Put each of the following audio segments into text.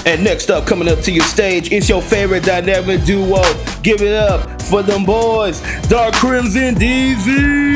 And next up, coming up to your stage, it's your favorite dynamic duo. Give it up for them boys, Dark Crimson DZ.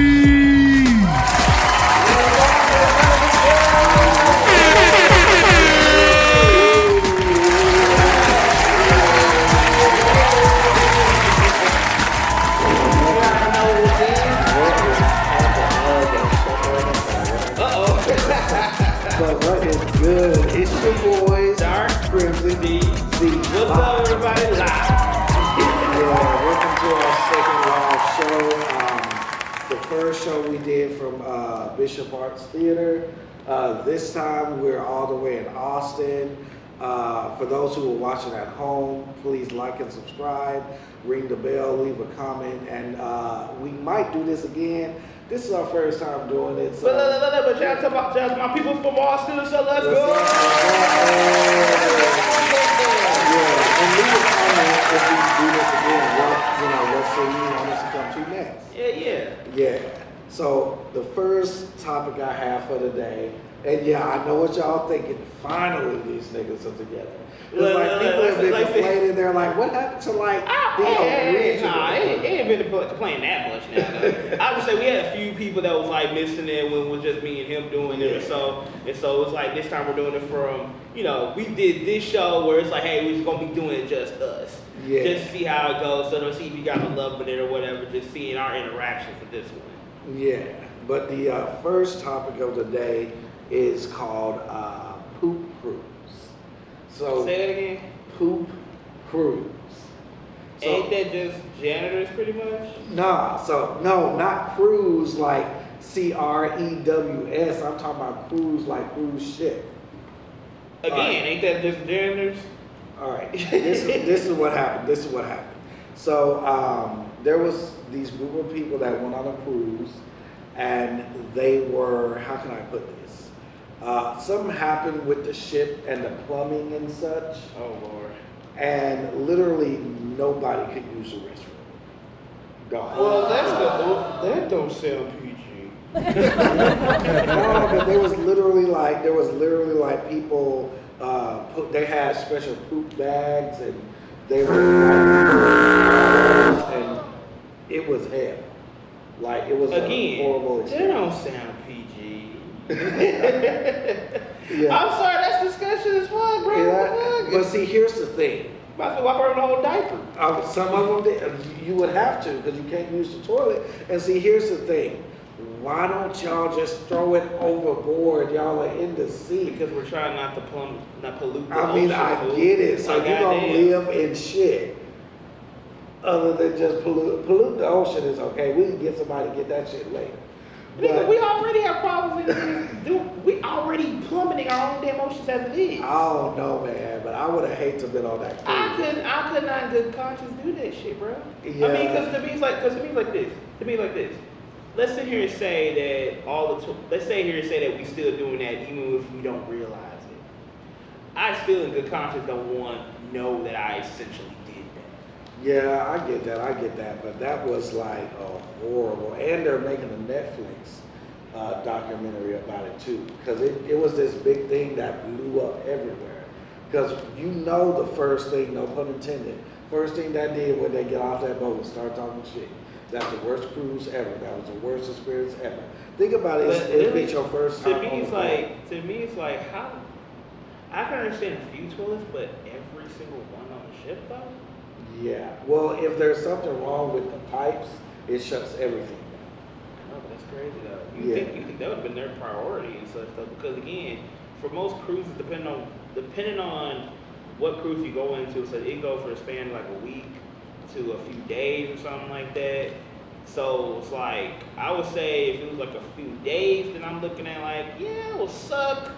But what is good? It's your boys, Dark Crimson DZ. What's up, everybody? Live. Yeah, welcome to our second live show. The first show we did from Bishop Arts Theater. This time we're all the way in Austin. For those who are watching at home, please like and subscribe, ring the bell, leave a comment, and we might do this again. This is our first time doing it. So. But shout out to my people from Austin, so let's go. Yeah, and leave a comment if we do this again. What city you want us to come to next? Yeah. So the first topic I have for today, and yeah, I know what y'all thinking. Finally, these niggas are together. It's like people have been complaining. They're like, what happened to like the original? Nah, it ain't been playing that much now. I would say we had a few people that was like missing it when it was just me and him doing it. So it's like this time we're doing it from, we did this show where it's like, hey, we're just gonna be doing it just us. Yeah. Just to see how it goes, so to see if you got a love with it or whatever, just seeing our interaction for this one. Yeah, but the first topic of the day is called Poop Cruise. So say that again? Poop Cruise. So, Ain't that just janitors pretty much? Nah, no, not cruise like CREWS. I'm talking about cruise like cruise ship. Again, ain't that just janitors? All right, this is what happened. So there was these group of people that went on a cruise, and they were, how can I put this? Something happened with the ship and the plumbing and such. Oh Lord. And literally nobody could use the restroom. Well, that don't sound PG. No, but there was literally like people. They had special poop bags, and they were like, and it was hell. Like it was again. A horrible experience. That don't sound PG. Yeah. I'm sorry, that's discussion as fuck, bro. Yeah, but see, here's the thing. Might as well wipe around the whole diaper. Some of them you would have to because you can't use the toilet. And see, here's the thing. Why don't y'all just throw it overboard? Y'all are in the sea. Because we're trying not to pollute the I mean, ocean, I get it. So you're going to live in shit other than just pollute the ocean is okay. We can get somebody to get that shit later. Nigga, we already have problems we already plummeting our own damn oceans as it is. I don't know, man, but I would have hated to have been on that cruise. I could not in good conscience do that shit, bro. Yeah. I mean, because to me it's like this. Let's sit here and say that we still doing that even if we don't realize it. I still in good conscience don't want to know that I essentially did that. Yeah, I get that, but that was like horrible. And they're making a Netflix documentary about it too, because it was this big thing that blew up everywhere. Because the first thing, no pun intended, first thing that did when they get off that boat and start talking shit. That's the worst cruise ever. That was the worst experience ever. Think about it. If it's your first time. To me, it's like how. I can understand a few toilets, but every single one on the ship though. Yeah. Well, if there's something wrong with the pipes, it shuts everything down. No, but that's crazy though. You think that would have been their priority and such though? Because again, for most cruises, depending on what cruise you go into, so it goes for a span of like a week to a few days or something like that. So it's like I would say if it was like a few days, then I'm looking at like, yeah, it will suck,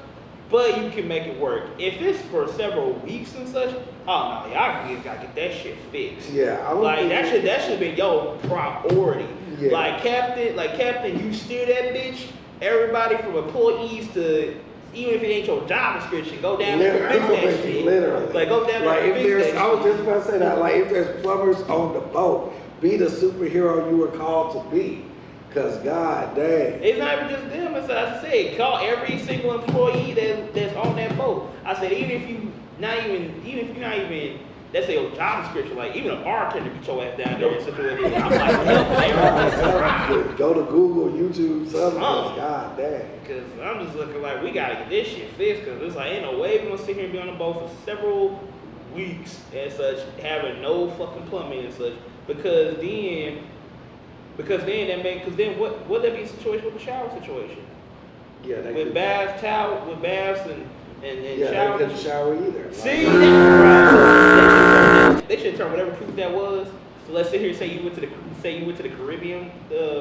but you can make it work. If it's for several weeks and such, oh no, y'all gotta get that shit fixed. Yeah, that should be your priority. Yeah. Like Captain, you steer that bitch. Everybody from employees to even if it ain't your job description, go down there and fix that shit. Literally. Like go down there and fix that shit. I was just about to say that. Like if there's plumbers on the boat, be the superhero you were called to be. Cause god dang. It's not even just them, as I said, call every single employee that's on that boat. before. I said even if you're not even let's say a job description, like even a bartender get your ass down there and such a way. I'm like, hell, go to Google, YouTube, something. Something. God damn. because I'm just looking like we gotta get this shit fixed. Because it's like ain't no way we gonna sit here and be on the boat for several weeks and such, having no fucking plumbing and such. Because then what that be a situation with the shower situation? Yeah, they With could- baths and Yeah, they showers. couldn't shower either. See, they should turn whatever cruise that was. So let's sit here and say you went to the Caribbean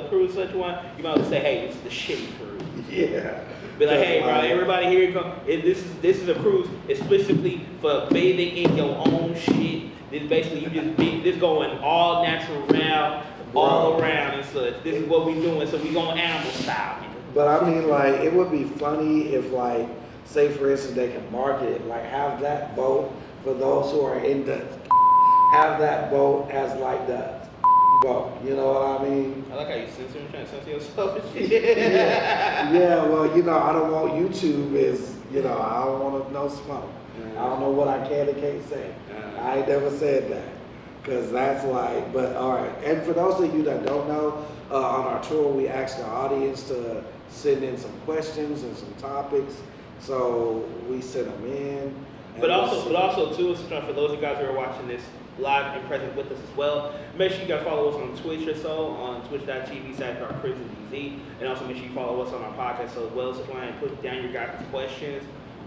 cruise, such one. You might as well say, hey, this is the shitty cruise. Yeah. Be like, hey, That's bro, why- everybody here come. This is a cruise explicitly for bathing in your own shit. This basically this going all natural route, all Bro. around and such. This is what we doing. So we going animal style, nigga. But I mean, like, it would be funny if, like, say for instance, they can market it, like, have that boat for those who are into, have that boat as like the boat. You know what I mean? I like how you trying to censor yourself and shit. Yeah. Well, I don't want YouTube is, I don't want no smoke. I don't know what I can and can't say. I ain't never said that. Because that's like, but all right. And for those of you that don't know, on our tour, we asked the audience to send in some questions and some topics. So we sent them in. But also too, for those of you guys who are watching this live and present with us as well, make sure you guys follow us on Twitch or so, on twitch.tv/DarkCrimsonDZ, and also make sure you follow us on our podcast so as well, so and put down your guys' questions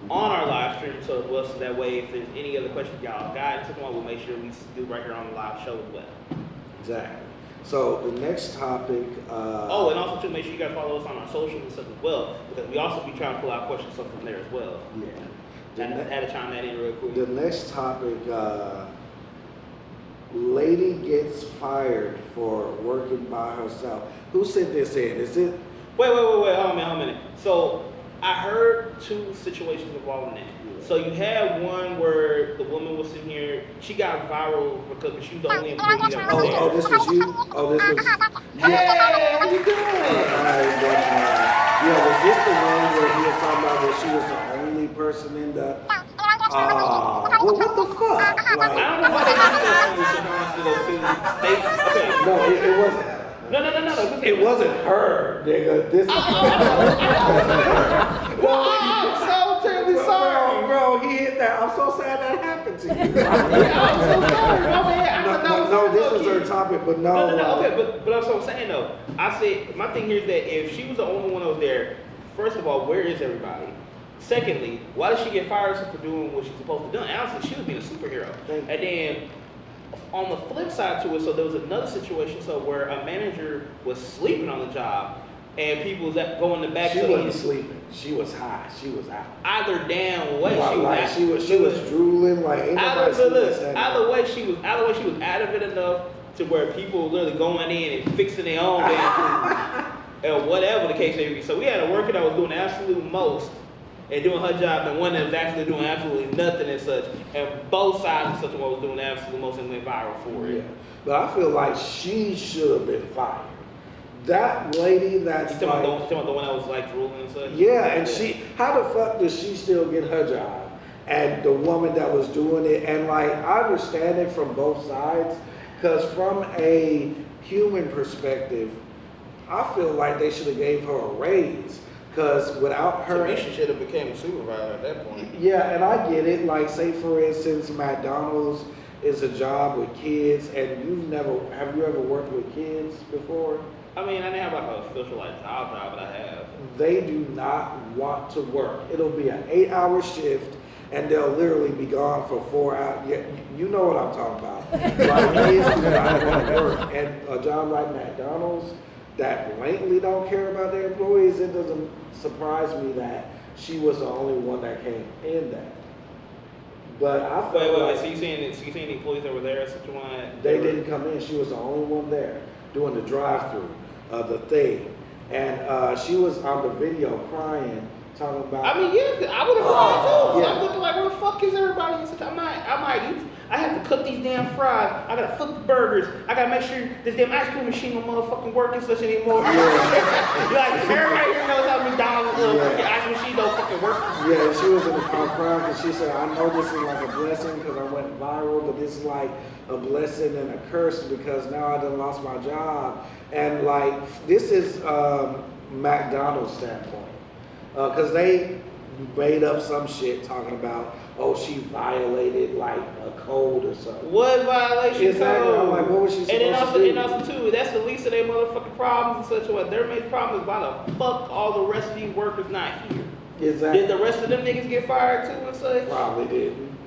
on our live stream so as well, so that way if there's any other questions y'all got, we'll make sure we do right here on the live show as well. Exactly. So the next topic. And also too, make sure you guys follow us on our socials and stuff as well, because we also be trying to pull out questions stuff from there as well. Yeah. I had to chime that in real quick. The next topic, lady gets fired for working by herself. Who sent this in? Is it? Wait, hold on a minute. So I heard two situations involving that. So you had one where the woman was sitting here, she got viral because she was the only employee that was there. Oh, this was you? Oh, this was. Hey, how you doing? Was this the one where he was talking about that she was the only person in the? Well, what the fuck? I don't know why they did that. No, it wasn't. No. It wasn't her, nigga. This is. I'm so terribly sorry. Bro, he hit that. I'm so sad that happened to you. I'm so sorry. No, this was her topic, but no. Okay, but that's what I'm saying though. I said my thing here is that if she was the only one that was there, first of all, where is everybody? Secondly, why did she get fired for doing what she's supposed to do? Honestly, she was being a superhero. And then on the flip side to it, so there was another situation where a manager was sleeping on the job, and people was going in the back. She wasn't sleeping. She was high. She was out. Either damn way She was drooling like ain't nobody sleeping. Either way she was out of it enough to where people were literally going in and fixing their own damn food, or whatever the case may be. So we had a worker that was doing the absolute most and doing her job, and one that was actually doing absolutely nothing and such. And both sides of such one was doing the absolute most and went viral for it. Yeah. But I feel like she should have been fired. That lady that's You talking about the one that was like drooling and such? Yeah, and how the fuck does she still get her job? And the woman that was doing it, and like, I understand it from both sides, because from a human perspective, I feel like they should have gave her a raise, because without her... To me, she should have became a supervisor at that point. Yeah, and I get it, like, say for instance, McDonald's is a job with kids, and have you ever worked with kids before? I mean, I didn't have like an official like job, but I have. They do not want to work. It'll be an 8-hour shift, and they'll literally be gone for 4 hours. Yeah, you know what I'm talking about. Like, kids do not want to work. And a job like McDonald's that blatantly don't care about their employees, it doesn't surprise me that she was the only one that came in that. But I felt Wait. like So you saying the employees that were there, such one? they didn't come in. She was the only one there doing the drive-through, the thing. And she was on the video crying, talking about... I mean, yeah, I would have cried too. Yeah. I'm looking like, where the fuck is everybody? I I have to cook these damn fries. I gotta flip the burgers. I gotta make sure this damn ice cream machine don't motherfucking work and such anymore. Like, everybody here knows how McDonald's fucking ice machine don't fucking work. Yeah, she was in the car crying because she said, I know this is like a blessing because I went viral, but this is like a blessing and a curse because now I done lost my job. And like, this is McDonald's standpoint. Because they made up some shit talking about, oh, she violated like a code or something. What violation Exactly. code? I'm like, what was she supposed to do? And also too, that's the least of their motherfucking problems and such. What their main problem is why the fuck all the rest of these workers not here? Exactly. Did the rest of them niggas get fired too and such? Probably didn't.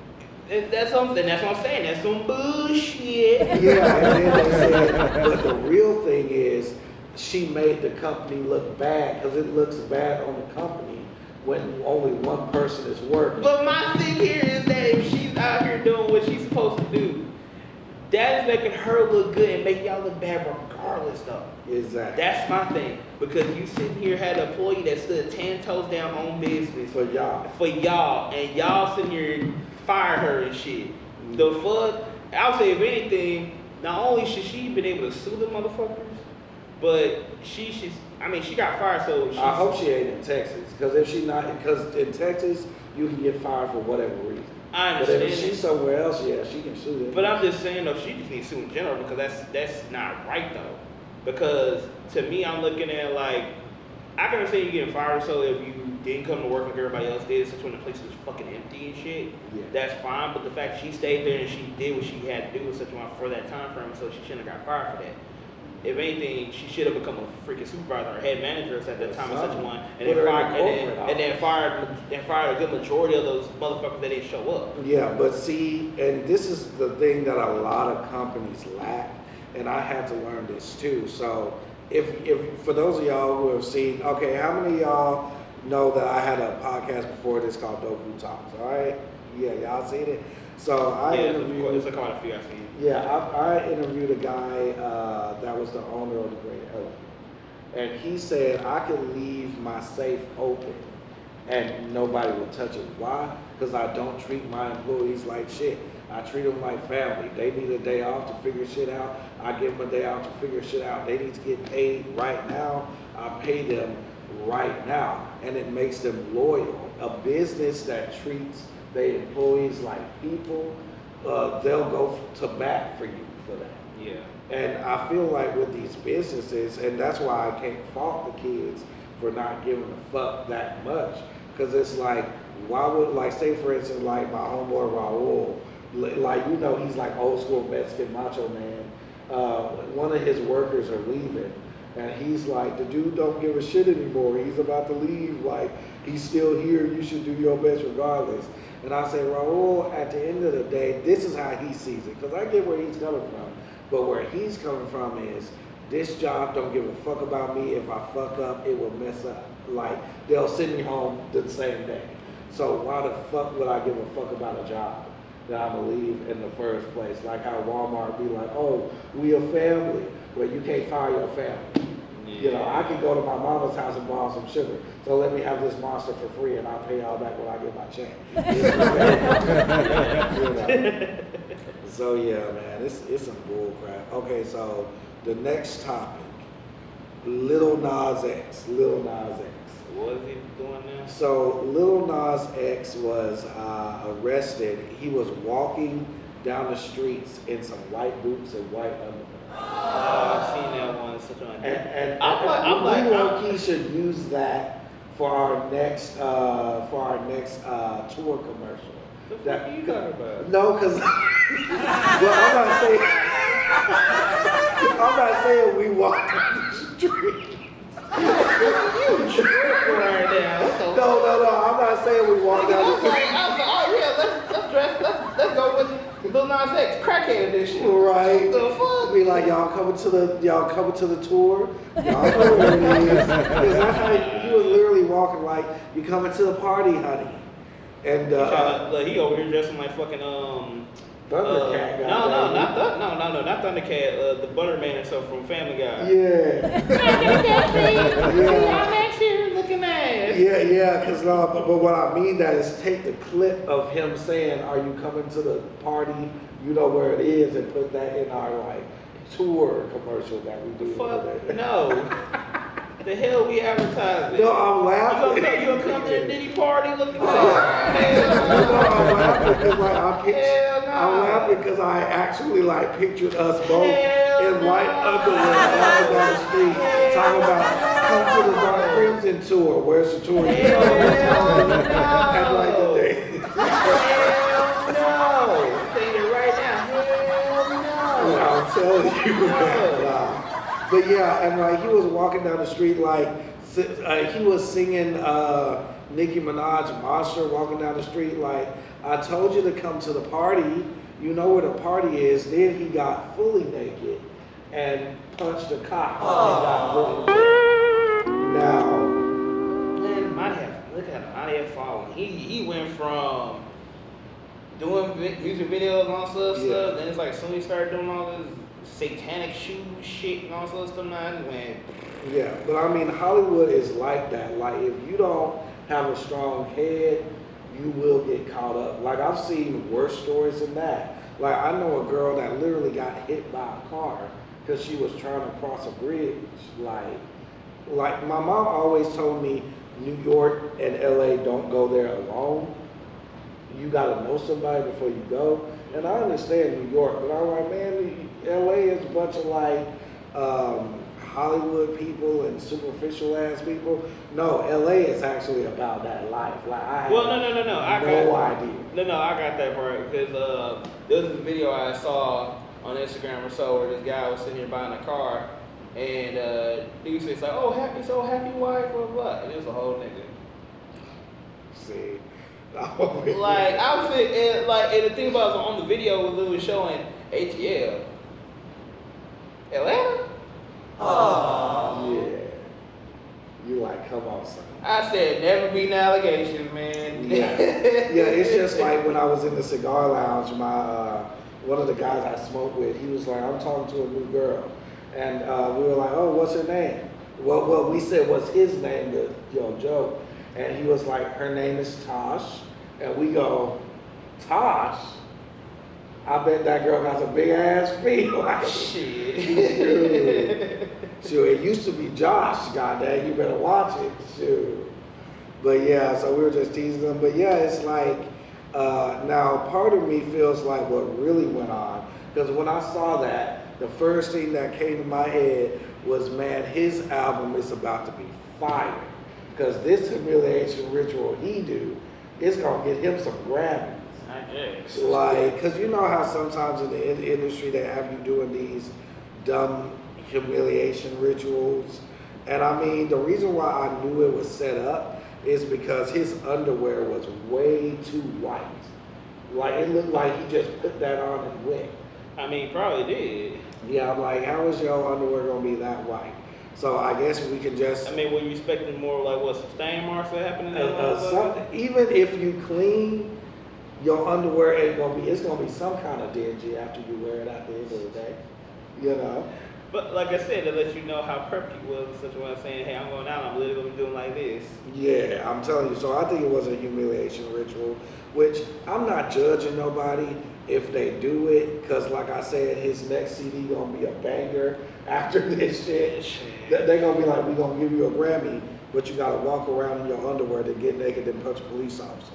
And that's what I'm saying. That's some bullshit. Yeah, and then they said, but the real thing is, she made the company look bad because it looks bad on the company when only one person is working. But my thing here is that if she's out here doing what she's supposed to do, that is making her look good and make y'all look bad regardless though. Exactly. That's my thing. Because you sitting here had an employee that stood 10 toes down on business For y'all. and y'all sitting here fire her and shit. The fuck? I would say if anything, not only should she been able to sue the motherfuckers, but she got fired, so I hope she ain't in Texas, because if she not, because in Texas you can get fired for whatever reason. I But understand. if she's somewhere else, yeah, she can sue them. But I'm just saying though, she just needs to sue in general because that's not right though. Because to me, I'm looking at like, I can understand you getting fired, so if you didn't come to work like everybody else did, such when the place is fucking empty and shit, Yeah. that's fine. But the fact she stayed there and she did what she had to do with such one for that time frame, so she shouldn't have got fired for that. If anything, she should have become a freaking supervisor or head manager at that time of such one, and Put then her in fired, the corporate and then fired a good majority of those motherfuckers that didn't show up. Yeah, but see, and this is the thing that a lot of companies lack, and I had to learn this too. So if for those of y'all who have seen, okay, how many of y'all know that I had a podcast before this called Doku Talks, all right? Yeah, y'all seen it? So I interviewed... It's quite a few I've seen. Yeah, I interviewed a guy that was the owner of the Great Elephant. And he said, I could leave my safe open and nobody will touch it. Why? Because I don't treat my employees like shit. I treat them like family. They need a day off to figure shit out. I give them a day off to figure shit out. They need to get paid right now. I pay them right now. And it makes them loyal. A business that treats their employees like people, they'll go to bat for you for that. Yeah. And I feel like with these businesses, and that's why I can't fault the kids for not giving a fuck that much. Because it's like, why would, like, say for instance, like my homeboy Raul, like, you know, he's like old school Mexican macho man. One of his workers are leaving. And he's like, the dude don't give a shit anymore. He's about to leave. Like, he's still here. You should do your best regardless. And I say, Raul, at the end of the day, this is how he sees it. Because I get where he's coming from. But where he's coming from is, this job don't give a fuck about me. If I fuck up, it will mess up. Like, they'll send me home the same day. So why the fuck would I give a fuck about a job that I'm gonna leave in the first place? Like how Walmart be like, oh, we a family. Well, you can't fire your family. Yeah. You know, I can go to my mama's house and borrow some sugar. So let me have this monster for free and I'll pay y'all back when I get my check. You know? So yeah, man, it's some bull crap. Okay, so the next topic, Lil Nas X. Lil Nas X. What is he doing now? So Lil Nas X was arrested. He was walking down the streets in some white boots and white underwear. I've seen that one. Such an And I'm like, he should use that for our next tour commercial. the fuck are you talking about? No, because well, I'm not saying we walk down the street. You tripping right now. What the No, I'm not saying we walk I down was the street. like, oh yeah, let's go with Lil Nas X, crackhead edition. Right. The fuck? Be like, y'all coming to the tour? Y'all know where it is. Because that's how he was literally walking like, you coming to the party, honey. And He over here dressing like fucking Thundercat guy. not Thundercat. The Butterman and stuff from Family Guy. Yeah. I'm next year. Look looking ass. Yeah, because but what I mean that is take the clip of him saying, "Are you coming to the party? You know where it is," and put that in our like tour commercial that we do. over Fuck there. no. The hell we advertising? No, I'm laughing. You gonna come to the Diddy party looking like No, I'm laughing because like Hell no. I'm laughing because I actually like pictured us both Hell in white no. underwear walking down the street talking about come to the Dark Crimson tour. Where's the tour? Hell no. At like the day. Hell no. I'm saying it right now. Hell no. I'm telling you, man. But yeah, and like he was walking down the street like he was singing Nicki Minaj Monster walking down the street like I told you to come to the party. You know where the party is. Then he got fully naked and punched a cop. And got really now, Man, look at him, might have fallen. He went from doing music videos and all sorts of Yeah. stuff. Then it's like soon he started doing all this satanic shoe shit and all sorts of stuff. Now he went. yeah, but I mean Hollywood is like that. Like if you don't have a strong head, you will get caught up. Like I've seen worse stories than that. Like I know a girl that literally got hit by a car because she was trying to cross a bridge. Like my mom always told me New York and LA don't go there alone. You gotta know somebody before you go. And I understand New York, but I'm like, man, LA is a bunch of like Hollywood people and superficial ass people. No, LA is actually about that life. Like I have No. no idea. No, I got that part because there was a video I saw on Instagram or so where this guy was sitting here buying a car and dude says like, "Oh, happy wife," blah blah. And it was a whole nigga. See, Like I was and the thing about it was on the video was literally showing ATL, Atlanta. yeah. You like, come on, son. I said never be an allegation, man. Yeah, it's just like when I was in the cigar lounge, my one of the guys I smoked with, he was like, I'm talking to a new girl. And we were like, oh, what's her name? Well, we said, what's his name, the joke. And he was like, her name is Tosh. And we go, Tosh? I bet that girl has a big ass feet. Like, Shit. Shoot, it used to be Josh, goddamn, you better watch it. Shoot. But yeah, so we were just teasing them. But yeah, it's like, now part of me feels like what really went on, because when I saw that, the first thing that came to my head was, man, his album is about to be fire. Because this humiliation ritual he do, it's gonna get him some Grammys. I guess. Like, because you know how sometimes in the industry they have you doing these dumb humiliation rituals. And I mean, the reason why I knew it was set up is because his underwear was way too white. Like, it looked like he just put that on and went. I mean, probably did. Yeah, I'm like, how is your underwear gonna be that white? So I guess we can just, I mean, were you expecting more like what, some stain marks that happened in that? even if you clean, your underwear ain't gonna be, it's gonna be some kind of dingy after you wear it at the end of the day. You know? But like I said, to let you know how prepped you was, such a way of saying, hey, I'm going out, I'm literally gonna be doing like this. Yeah, I'm telling you. So I think it was a humiliation ritual, which I'm not judging nobody if they do it, because like I said, his next CD gonna be a banger after this shit. They're gonna be like, we gonna give you a Grammy, but you gotta walk around in your underwear to get naked and punch a police officer.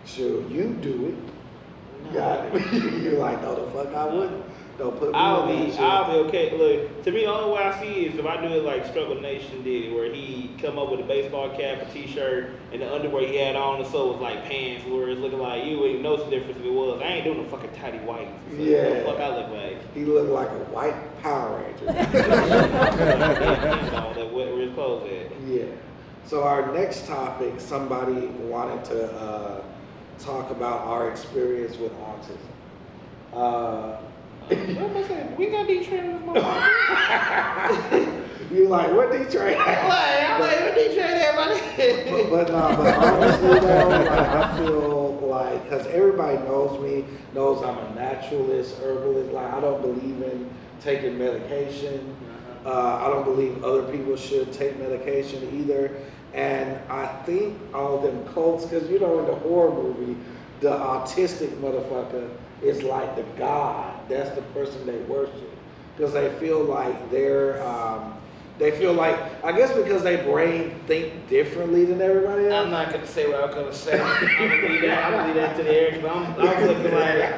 Sure, you do it. Got it. You're like, no, the fuck I wouldn't. Don't put me I'll on that be shit. okay. Look, to me, the only way I see is if I do it like Struggle Nation did it, where he come up with a baseball cap, a t-shirt, and the underwear he had on, and so was like pants, where it's looking like you wouldn't know the difference if it was. I ain't doing no fucking tidy white. So Yeah. What the fuck I look like? He looked like a white Power Ranger. That where his clothes at. Yeah. So our next topic, somebody wanted to talk about our experience with autism. What am I saying? We got Detroit in this motherfucker. You like, what Detroit? I'm like, what Detroit at, my nigga? But honestly though, like, I feel like, because everybody knows me, knows I'm a naturalist, herbalist. Like, I don't believe in taking medication. I don't believe other people should take medication either. And I think all them cults, because you know in the horror movie, the autistic motherfucker is like the god. That's the person they worship. Because they feel like they feel like, I guess because their brain think differently than everybody else. I'm not gonna say what I was gonna say. I'm gonna leave that to the air because I'm looking like,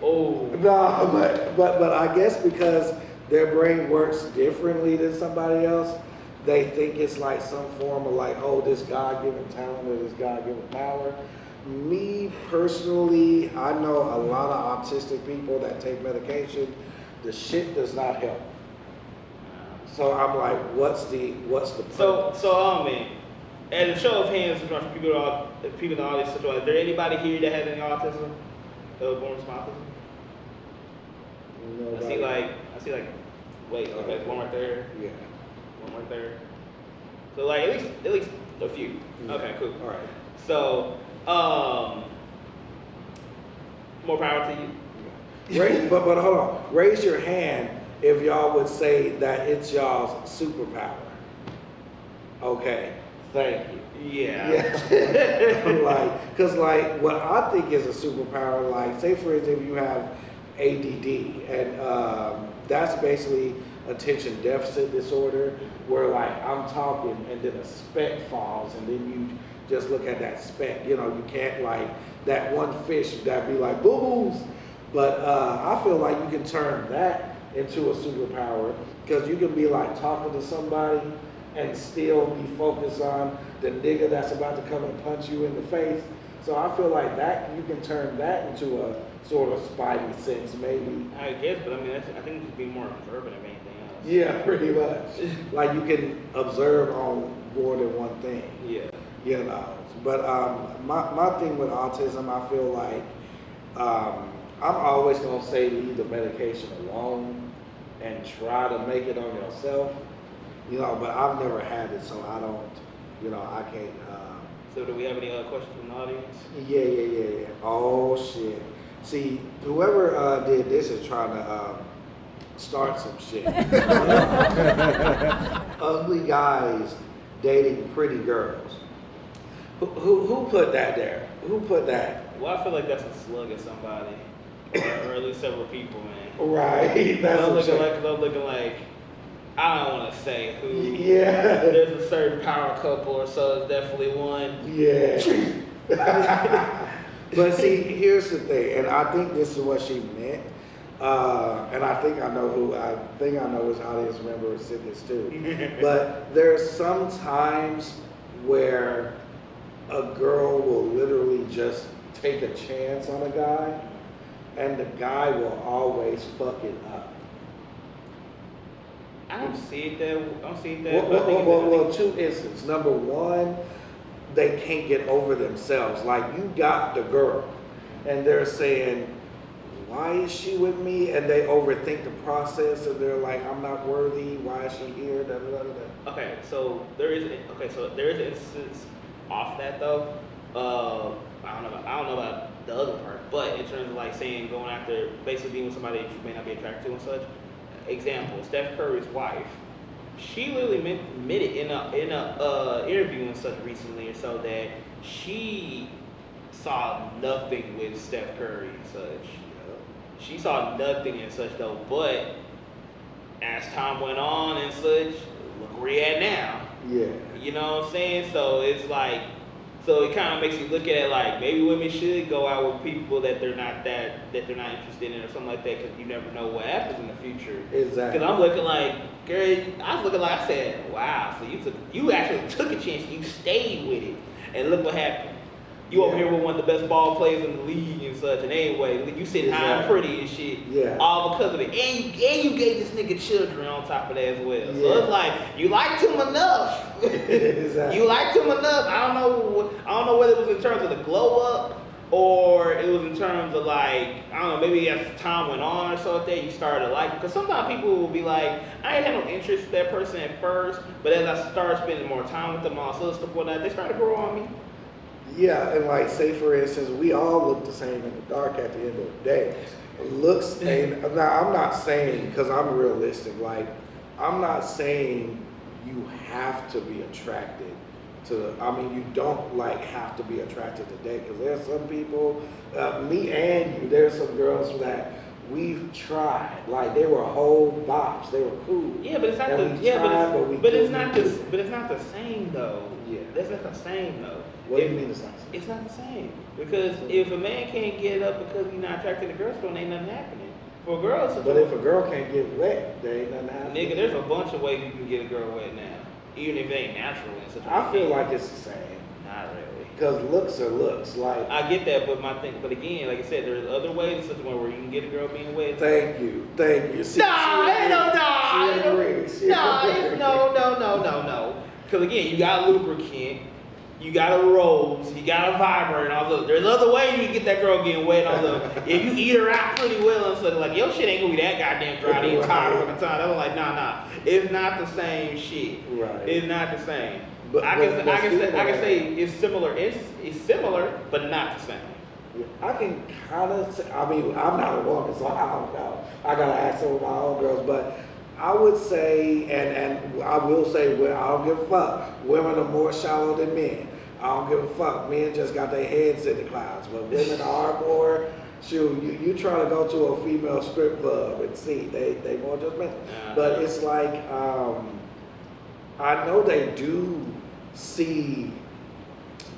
oh. No, but I guess because their brain works differently than somebody else, they think it's like some form of like, oh, this God-given talent or this God-given power. Me personally, I know a lot of autistic people that take medication. The shit does not help. So I'm like, what's the purpose? So man, as a show of hands, people in the audience, is there anybody here that has any autism? Born with autism? Nobody. I see like, wait, okay, one right there, Yeah. one right there. So like at least a few. Yeah. Okay, cool. All right. So, more power to you. But hold on. Raise your hand if y'all would say that it's y'all's superpower. Okay. Thank you. Yeah. Like, cause like what I think is a superpower, like say for instance if you have ADD and that's basically attention deficit disorder where like I'm talking and then a speck falls and then you just look at that speck. You know, you can't like that one fish that be like boo-boos. But I feel like you can turn that into a superpower because you can be like talking to somebody and still be focused on the nigga that's about to come and punch you in the face. So I feel like that you can turn that into a sort of spidey sense maybe. I guess, but I mean, I think it could be more observant of anything else. Yeah, pretty much. Like you can observe on more than one thing. Yeah. You know. But my thing with autism, I feel like I'm always gonna say leave the medication alone and try to make it on yourself. You know, but I've never had it, so I don't. You know, I can't. So do we have any other questions from the audience? Yeah. Oh shit. See, whoever did this is trying to start some shit. Ugly guys dating pretty girls. Who put that there? Who put that? Well, I feel like that's a slug at somebody, or at least several people, man. Right. That's I'm what looking like, I don't want to say who. Yeah. There's a certain power couple or so. It's definitely one. Yeah. But see, here's the thing, and I think this is what she meant. And I think I know his audience member said this too. But there's some times where a girl will literally just take a chance on a guy, and the guy will always fuck it up. I don't see it that. Well, two instances. Number one, they can't get over themselves. Like you got the girl, and they're saying, "Why is she with me?" And they overthink the process, and they're like, "I'm not worthy. Why is she here?" Da, da, da, da. Okay, so there is an instance off that though. I don't know about the other part, but in terms of like saying going after basically being with somebody that you may not be attracted to and such. Example: Steph Curry's wife. She literally admitted in a interview and such recently, or so that she saw nothing with Steph Curry and such. She saw nothing and such though, but as time went on and such, look where you're at now. Yeah. You know what I'm saying? So it's like, so it kind of makes you look at it like maybe women should go out with people that they're not interested in or something like that, because you never know what happens in the future. Exactly. Because I'm looking like, girl, I said, wow, so you actually took a chance, you stayed with it, and look what happened. You over here with one of the best ball players in the league and such, and anyway, you sitting high and pretty and shit, all because of it, and you gave this nigga children on top of that as well. Yeah. So it's like you liked him enough. Exactly. You liked him enough. I don't know whether it was in terms of the glow up or it was in terms of like, I don't know, maybe as time went on or so like that, you started to like him. Because sometimes people will be like, I ain't had no interest in that person at first, but as I started spending more time with them, all sorts of stuff like that, they started to grow on me. Yeah, and like say for instance, we all look the same in the dark at the end of the day. Looks, and now I'm not saying, because I'm realistic, like I'm not saying you have to be attracted I mean, you don't like have to be attracted to date because there's some people, me and you, there's some girls that we've tried. Like they were whole bops, they were cool. Yeah, but it's not And the we tried, but it's couldn't not do the it. but it's not the same though. Yeah. That's not the same though. What do you mean it's not? It's not the same because if a man can't get up because he's not attracted to girls, then ain't nothing happening. For girls, But if a girl can't get wet, there ain't nothing happening. nigga, there's a bunch of ways you can get a girl wet now, even if it ain't natural in such a I feel way. like it's the same. Not really. Because looks are looks. Like, I get that, but again, like I said, there's other ways in such a way where you can get a girl being wet. thank you. See, Nah, ain't no nah. She agrees. She Nah, agrees. it's no. Because again, you got lubricant, you got a rose, you got a vibrator, and all those. There's other ways you can get that girl getting wet. And all those. If you eat her out pretty well and stuff, like your shit ain't gonna be that goddamn dry the entire fucking time. I was like, nah. It's not the same shit. Right. It's not the same. But- I but can say it's similar. It's similar, but not the same. I can kind of say, I mean, I'm not a woman, so I don't know. I gotta ask some of my own girls, but I would say, and I will say, well, I don't give a fuck. Women are more shallow than men. I don't give a fuck. Men just got their heads in the clouds, but women are more. Shoot, you try to go to a female strip club and see they more judgmental. But it's like I know they do see,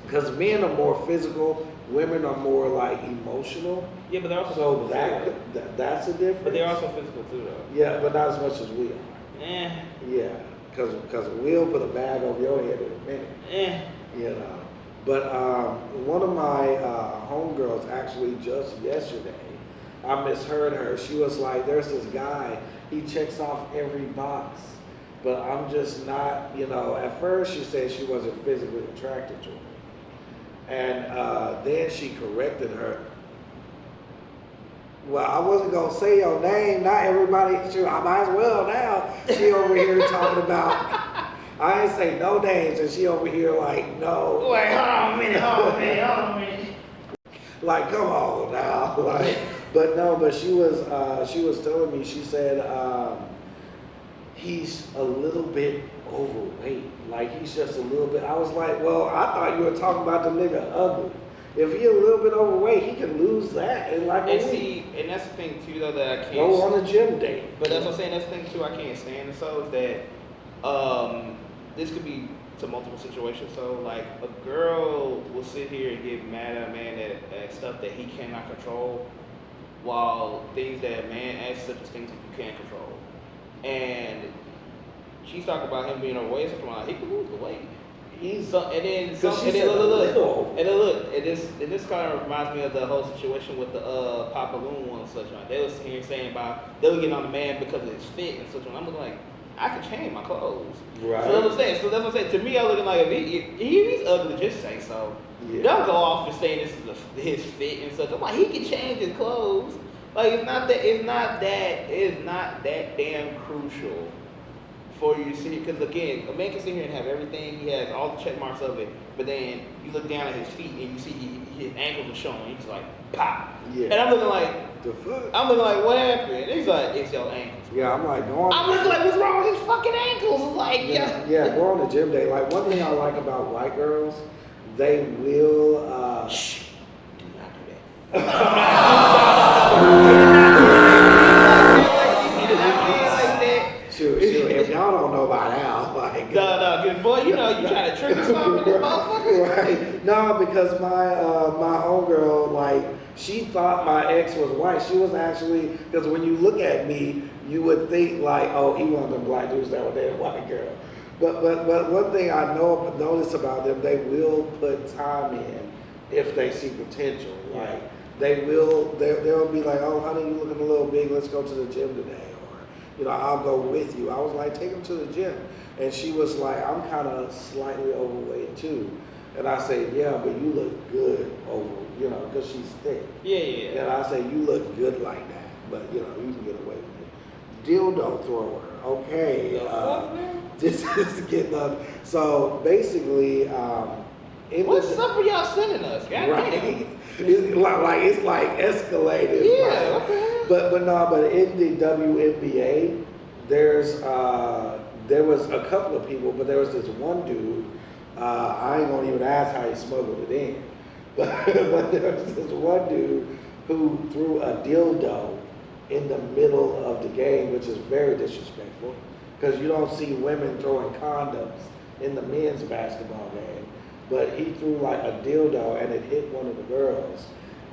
because men are more physical, women are more like emotional. Yeah, but they're also So physical too. that's a difference. But they're also physical too, though. Yeah, but not as much as we are. Eh, Yeah, because we'll put a bag over your head in a minute. eh. You know. But one of my homegirls actually just yesterday, I misheard her. She was like, there's this guy, he checks off every box, but I'm just not, at first she said she wasn't physically attracted to him. And then she corrected her. Well, I wasn't going to say your name. Not everybody, sure, I might as well now. She over here talking about, I ain't say no names, and she over here like, no. Wait, hold on a minute. Like, come on now. Like, but she was telling me, she said, he's a little bit overweight. Like, he's just a little bit. I was like, well, I thought you were talking about the nigga ugly. If he a little bit overweight, he can lose that in like a And week. see, and that's the thing too, though, that I can't. Go on a gym date. But that's what I'm saying. That's the thing too. I can't stand. So is that this could be to multiple situations. So like a girl will sit here and get mad at a man at stuff that he cannot control, while things that a man as such as things that you can control. And she's talking about him being overweight. So he can lose the weight. He's So and then look, and this kind of reminds me of the whole situation with the Papa Loon one and such on. They was here saying about they were getting on the man because of his fit and such on. I'm looking like I can change my clothes. Right. So that's what I'm saying. So that's what I'm saying. To me, I'm looking like if he's ugly, just say so. Yeah. Don't go off and saying this is his fit and such. I'm like he can change his clothes. Like it's not that damn crucial for you to see, because again, a man can sit here and have everything, he has all the check marks of it, but then you look down at his feet and you see his ankles are showing, he's like, pop. Yeah. And I'm looking like, the fuck? what happened? And he's like, it's your ankles. Yeah, I'm like, go on. I'm looking like, what's wrong with his fucking ankles? It's like, Yeah, go on the gym day. Like, one thing I like about white girls, they will, Shh, do not do that. shoot, if y'all don't know by now, like. No, good boy, you trying to trigger something, this motherfucker. Right. No, because my homegirl, like, she thought my ex was white. She was actually, because when you look at me, you would think like, oh, he one of them black dudes that were dating a white girl. But one thing I notice about them, they will put time in if they see potential. Like they'll be like, oh, honey, you looking a little big. Let's go to the gym today. I'll go with you. I was like, take him to the gym. And she was like, I'm kind of slightly overweight too. And I said, yeah, but you look good because she's thick. Yeah. And I said, you look good like that. But, you can get away with it. Dildo thrower. Okay. This is getting up. So basically, What's up with y'all sending us? God right. damn. It's like escalated. Yeah, like, okay. But in the WNBA, there was a couple of people, but there was this one dude I ain't gonna even ask how he smuggled it in. But there was this one dude who threw a dildo in the middle of the game, which is very disrespectful, because you don't see women throwing condoms in the men's basketball game. But he threw like a dildo and it hit one of the girls.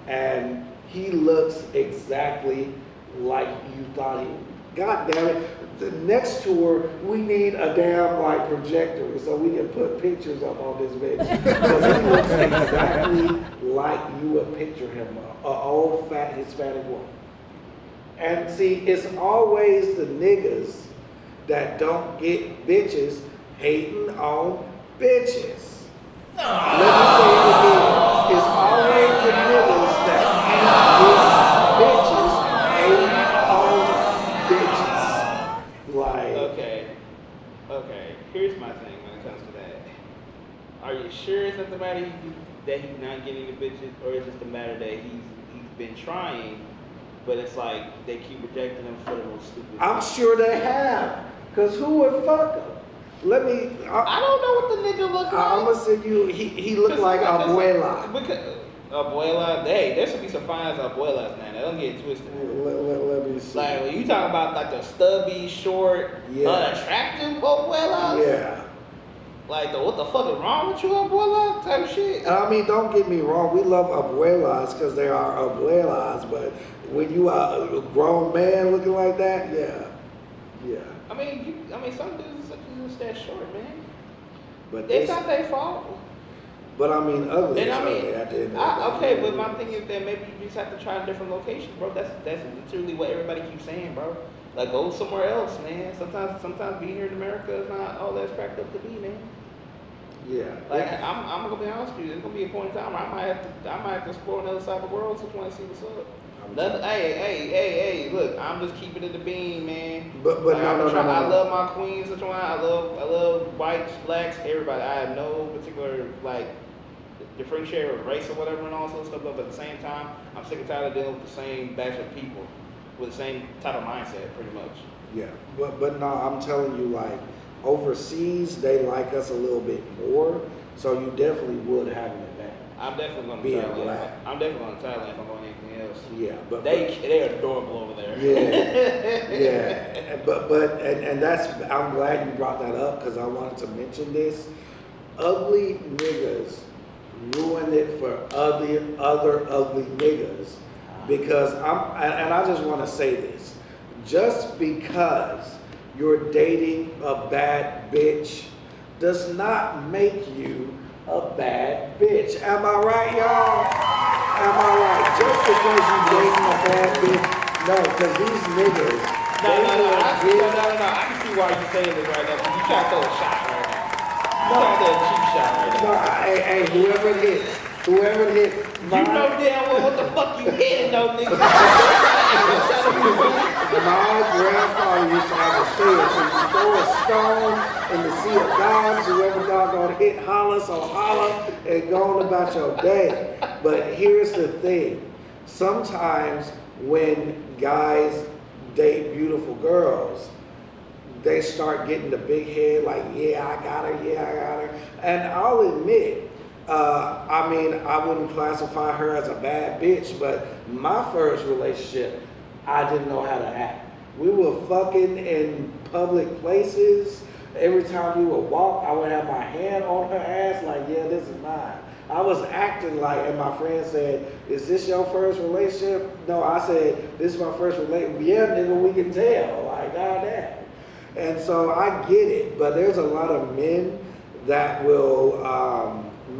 And he looks exactly like you thought he would. God damn it. The next tour, we need a damn like projector so we can put pictures up on this bitch. Because he looks exactly like you would picture him, an old fat Hispanic woman. And see, it's always the niggas that don't get bitches hating on bitches. Let me say it again. It's always the niggas that can't get bitches hating on bitches. Like, Okay. Here's my thing when it comes to that. Are you sure it's not the matter that he's not getting the bitches, or is it the matter that he's been trying, but it's like they keep rejecting him for the most stupid? I'm sure they have. Cause who would fuck him? I don't know what the nigga look like. I'm gonna send you. He looked like Abuela. Abuela, hey, there should be some fine abuelas now. Don't get it twisted. Let me see. Like when you talk about like the stubby, short, unattractive abuelas. Yeah. Like what the fuck is wrong with you, abuela? Type shit. I mean, don't get me wrong. We love abuelas because they are abuelas. But when you are a grown man looking like that, yeah. I mean, some dudes are just that short, man. But It's not their fault. But I mean, ugly. And is I mean, ugly at the end of the okay, day. but my thing is that maybe you just have to try a different location, bro. That's literally what everybody keeps saying, bro. Like go somewhere else, man. Sometimes being here in America is not all that's cracked up to be, man. Yeah. Like I'm gonna be honest with you, there's gonna be a point in time where I might have to explore another side of the world to want to see what's up. Hey, look, I'm just keeping it a bean, man. But Like, no. I love my queens, I love whites, blacks, everybody. I have no particular like differentiate or race or whatever and all sorts of stuff, but at the same time, I'm sick and tired of dealing with the same batch of people with the same type of mindset, pretty much. Yeah. But no, I'm telling you, like overseas, they like us a little bit more. So you definitely would have an advantage. I'm definitely going to Being Thailand. black. I'm definitely going to Thailand if I'm going anything else. Yeah, but They're adorable over there. Yeah. But that's, I'm glad you brought that up because I wanted to mention this. Ugly niggas ruin it for other ugly niggas because I just want to say this. Just because you're dating a bad bitch does not make you a bad bitch. Am I right, y'all? Am I right? Just because you dating a bad bitch, no, because these niggas. No. I can see why you're saying this right now. You trying to throw a shot right now. You trying to throw a cheap shot right now. No, hey, whoever it hits. You know damn well what the fuck you hitting, though, nigga. My grandfather used to have a saying, so you throw a stone in the sea of dogs, whoever dog gonna hit holler, so holler, and go on about your day. But here's the thing. Sometimes when guys date beautiful girls, they start getting the big head, like, yeah, I got her. And I'll admit, I wouldn't classify her as a bad bitch, but my first relationship, I didn't know how to act. We were fucking in public places. Every time we would walk, I would have my hand on her ass like, yeah, this is mine. I was acting like, and my friend said, is this your first relationship? No, I said, this is my first relationship. Yeah, nigga, we can tell. Like, goddamn. And so I get it, but there's a lot of men that will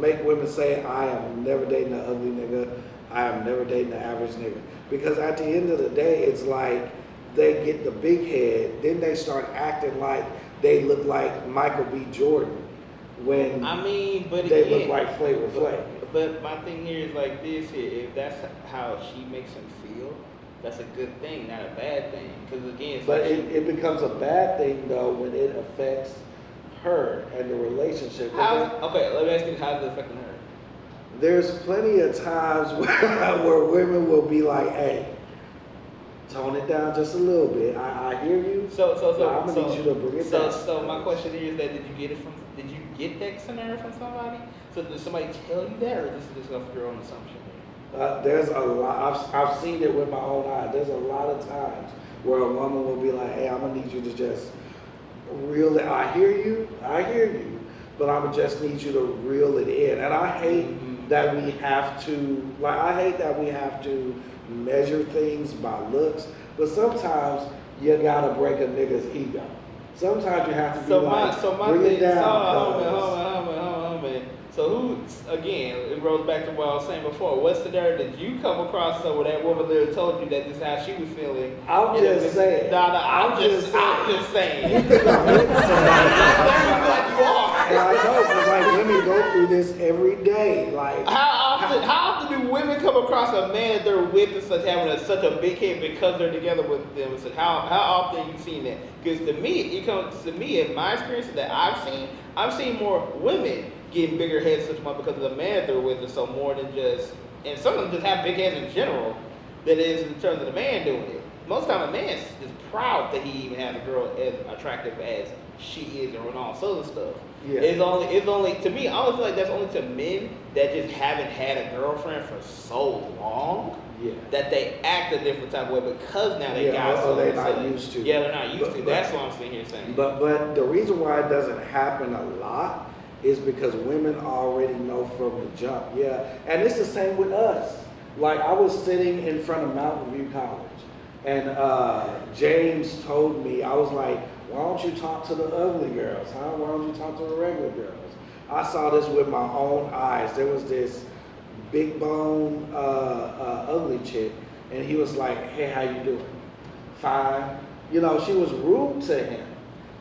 make women say, I am never dating an ugly nigga. I am never dating an average nigga. Because at the end of the day, it's like they get the big head, then they start acting like they look like Michael B. Jordan when they look like Flavor Flav. But my thing here is like this here, if that's how she makes him feel, that's a good thing, not a bad thing. Because again, it's But like it becomes a bad thing though when it affects her and the relationship. Okay, let me ask you, how is it affecting her? There's plenty of times where women will be like, hey, tone it down just a little bit. I hear you. So I'm gonna need you to bring it down. So my question is that did get that scenario from somebody? So does somebody tell you that, or this is just off your own assumption? There's a lot. I've seen it with my own eyes. There's a lot of times where a woman will be like, "Hey, I'm gonna need you to just reel it. I hear you, but I'm gonna just need you to reel it in." And I hate that we have to, like, I hate that we have to measure things by looks. But sometimes you gotta break a nigga's ego. Sometimes you have to be So like, my bring thing, it down. hold on. So who, again, it rolls back to what I was saying before. What scenario did you come across where that woman there told you that this is how she was feeling? I'm just saying. I'm just saying. And I know, because like women go through this every day. Like, How often do women come across a man that they're with and such having such a big head because they're together with them? So how often you seen that? Because to me, it comes to me in my experience that I've seen more women getting bigger heads such much because of the man they're with, and so more than just, and some of them just have big heads in general than it is in terms of the man doing it. Most time a man is proud that he even has a girl as attractive as she is and all sorts of stuff. Yeah. It's only to me, I always feel like that's only to men that just haven't had a girlfriend for so long. yeah. That they act a different type of way because now they Yeah, got or they're something. not used to. Yeah, they're not used to. But- That's what I'm sitting here saying. But the reason why it doesn't happen a lot is because women already know from the jump. Yeah, and it's the same with us. Like, I was sitting in front of Mountain View College, and James told me, I was like, "Why don't you talk to the ugly girls, huh? Why don't you talk to the regular girls?" I saw this with my own eyes. There was this big bone ugly chick, and he was like, "Hey, how you doing?" "Fine." You know, she was rude to him.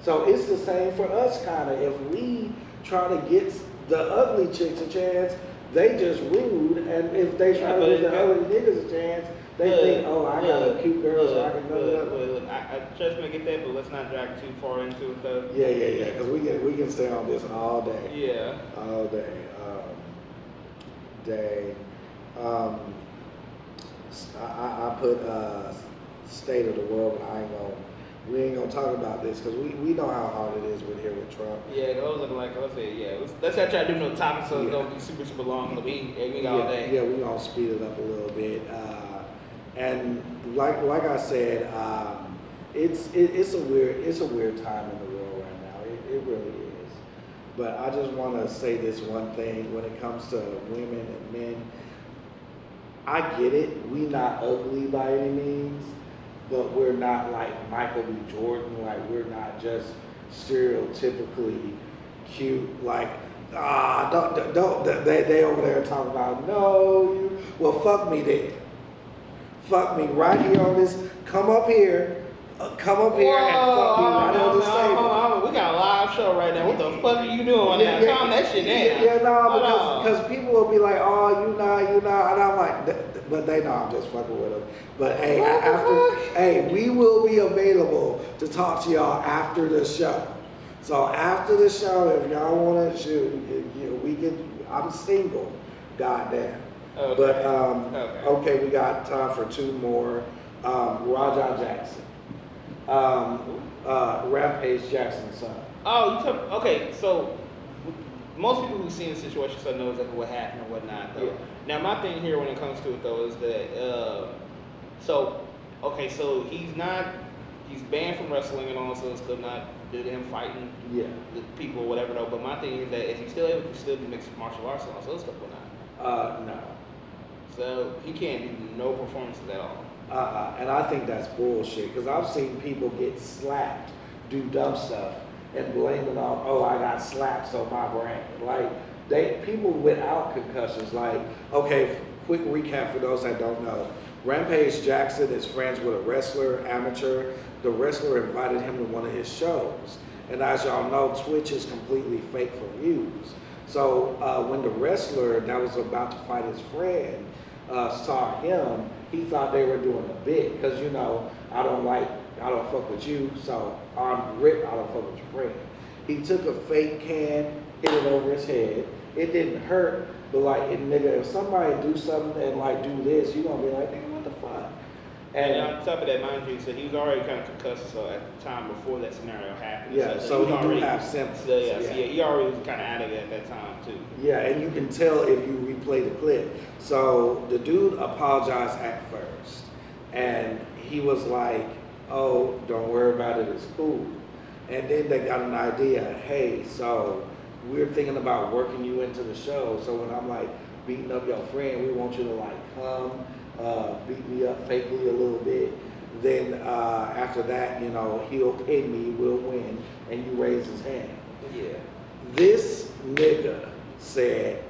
So it's the same for us, kind of. If we try to get the ugly chicks a chance, they just rude. And if they try to give the ugly niggas a chance, they think, "Oh, I got a cute girl, so I can go to Look, I trust me, I get that, but let's not drag too far into it, though. Yeah, because we can stay on this all day. Yeah. All day. I put state of the world, but we ain't gonna talk about this because we know how hard it is with here with Trump. Yeah, those looking like, let's say, yeah. Let's not try to do no topic so it's Yeah. gonna be super, super long. We got all day. Yeah, we're gonna speed it up a little bit. And like I said, it's a weird time in the world right now. It really is. But I just want to say this one thing when it comes to women and men. I get it. We not ugly by any means, but we're not like Michael B. Jordan. Like, we're not just stereotypically cute. Like, don't they over there talking about, no, you, well, fuck me then. Fuck me right here on this, come up here and fuck me right on this table. We got a live show right now. What the fuck are you doing now? Calm that shit down. Yeah, no, Hold on. because people will be like, "Oh, you not," and I'm like, but they know I'm just fucking with them. But hey, we will be available to talk to y'all after the show. So after the show, if y'all want to shoot, we can. I'm single, goddamn. Okay. But okay, we got time for two more. Rajah Jackson, Rampage Jackson's son. Oh, you took, okay, so most people who've seen the situation so know exactly what happened or whatnot, though. Yeah. Now, my thing here when it comes to it, though, is that, so he's banned from wrestling and all, so it's still not due to him fighting Yeah. the people or whatever, though. But my thing is that is he still able to still do mixed martial arts and all sorts of stuff or not? No. So he can't do no performances at all. And I think that's bullshit because I've seen people get slapped, do dumb stuff, and blame it on, "Oh, I got slapped, so my brain." Like, people without concussions. Like, okay, quick recap for those that don't know. Rampage Jackson is friends with a wrestler, amateur. The wrestler invited him to one of his shows. And as y'all know, Twitch is completely fake for views. So when the wrestler that was about to fight his friend saw him, he thought they were doing a bit. Because, I don't fuck with you, so I'm Rip, I don't fuck with your friend. He took a fake can, hit it over his head. It didn't hurt, but nigga, if somebody do something and do this, you gonna be like, nigga, what the fuck? And on top of that, mind you, so he was already kind of concussed so at the time before that scenario happened. Yeah, so he was he do already, have symptoms. So, he already was kind of out of it at that time too. Yeah, and you can tell if you replay the clip. So the dude apologized at first, and he was like, "Oh, don't worry about it. It's cool." And then they got an idea. Hey, so we're thinking about working you into the show. So when I'm like beating up your friend, we want you to like come beat me up fakely a little bit. Then after that, you know, he'll pin me, we'll win, and you raise his hand. Yeah. This nigga said,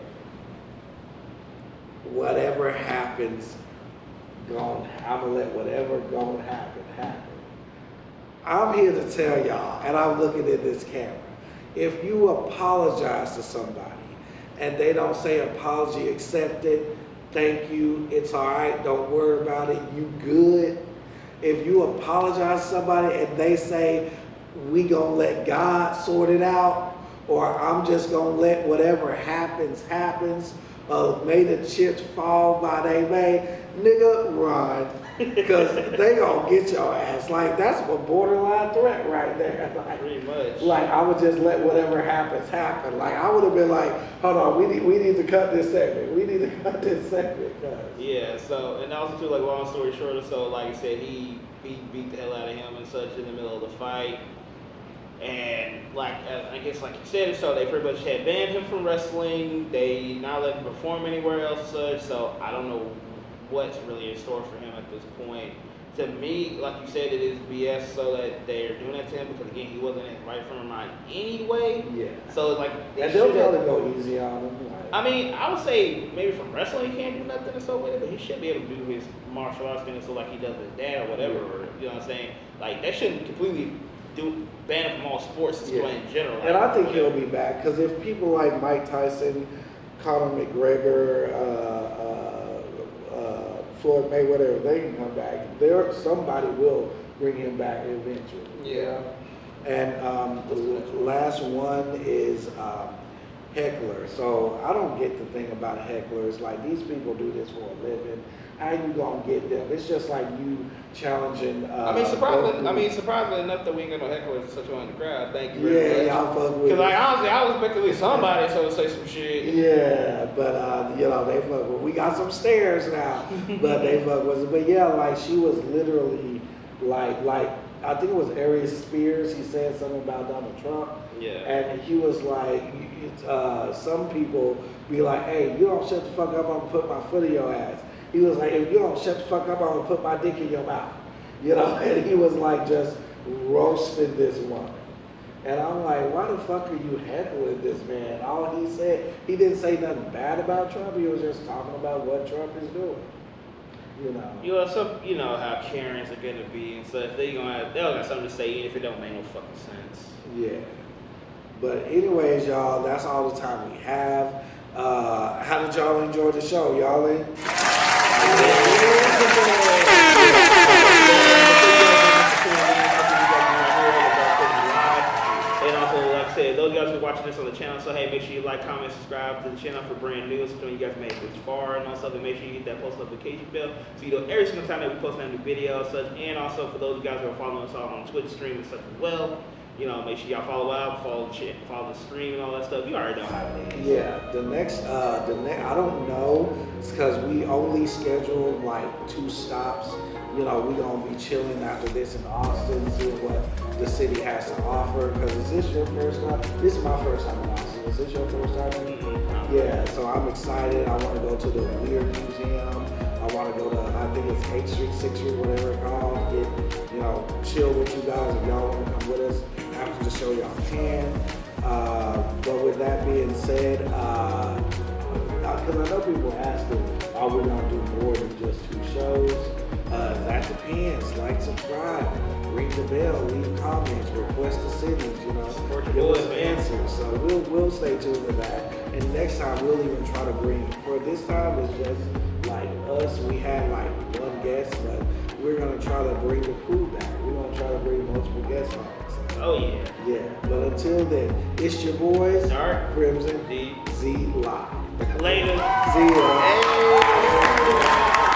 whatever happens, I'm gonna let whatever gonna happen, happen. I'm here to tell y'all, and I'm looking at this camera, if you apologize to somebody and they don't say apology accepted, thank you, it's all right, don't worry about it, you good. If you apologize to somebody and they say, we gonna let God sort it out, or I'm just gonna let whatever happens, may the chips fall by they may, nigga, run. Because they gonna get your ass. Like, that's a borderline threat right there. Like, Pretty much. like, I would just let whatever happens happen. Like, I would have been like, hold on, we need to cut this segment. We need to cut this segment. Yeah, so, and also too, like, long story short, so like I said, he beat the hell out of him and such in the middle of the fight. And like, I guess like you said, so they pretty much had banned him from wrestling. They not let him perform anywhere else such, so I don't know what's really in store for him at this point. To me, like you said, it is BS so that they're doing that to him because again, he wasn't in his right frame of mind anyway. Yeah. So it's like, And they'll probably go easy on him. Like, I mean, I would say maybe from wrestling he can't do nothing and so with it, but he should be able to do his martial arts thing so like he does his dad or whatever, or, you know what I'm saying? Like, that shouldn't completely ban him from all sports in general. And I think he'll be back because if people like Mike Tyson, Conor McGregor, Floyd Mayweather, if they can come back, somebody will bring him back eventually. Yeah. And the last one is heckler. So I don't get the thing about hecklers. Like, these people do this for a living. How you gonna get them? It's just like you challenging. surprisingly enough that we ain't got no hecklers such on the crowd. Thank you very much. Yeah, y'all fuck with. Because like honestly, I was expecting at least somebody to say some shit. Yeah, but you know, they fuck with. We got some stairs now, but they fuck with it. But yeah, like she was literally like I think it was Aries Spears. He said something about Donald Trump. Yeah. And he was like, some people be like, hey, you don't shut the fuck up, I'm gonna put my foot in your ass. He was like, if you don't shut the fuck up, I'm gonna put my dick in your mouth. You know, and he was like just roasting this woman. And I'm like, why the fuck are you heckling this man? All he said, he didn't say nothing bad about Trump, he was just talking about what Trump is doing. You know how Karens are gonna be and stuff. They'll got something to say even if it don't make no fucking sense. Yeah. But anyways, y'all, that's all the time we have. How did y'all enjoy the show? Y'all in? And also, like I said, those of you guys who are watching this on the channel, so hey, make sure you like, comment, subscribe to the channel for brand new. So you guys made it this far, and also make sure you hit that post notification bell so you know every single time that we post a new video and such. And also for those of you guys who are following us all on Twitch stream and such as well. You know, make sure y'all follow out, follow the stream and all that stuff. You already know how it is. Yeah, the next, I don't know, it's because we only scheduled like 2 stops. You know, we're gonna be chilling after this in Austin, see what the city has to offer. Because is this your first time? This is my first time in Austin. Is this your first time? Mm-hmm. Yeah, so I'm excited. I want to go to the Weird Museum. I want to go to, I think it's 8th Street, 6th Street, whatever it's called. Get, you know, chill with you guys if y'all want to come with us. After the show, y'all can. But with that being said, because I know people asking, are we going to do more than just 2 shows? That depends. Like, subscribe, ring the bell, leave comments, request the cities, you know, give us answers. So we'll stay tuned with that. And next time we'll even try to bring, for this time it's just like us. We had like 1 guest, but we're gonna try to bring the crew back. We're gonna try to bring multiple guests on. So, Oh yeah. yeah, but until then, it's your boys, Dark Crimson D Z Live. Later. See ya. Hey.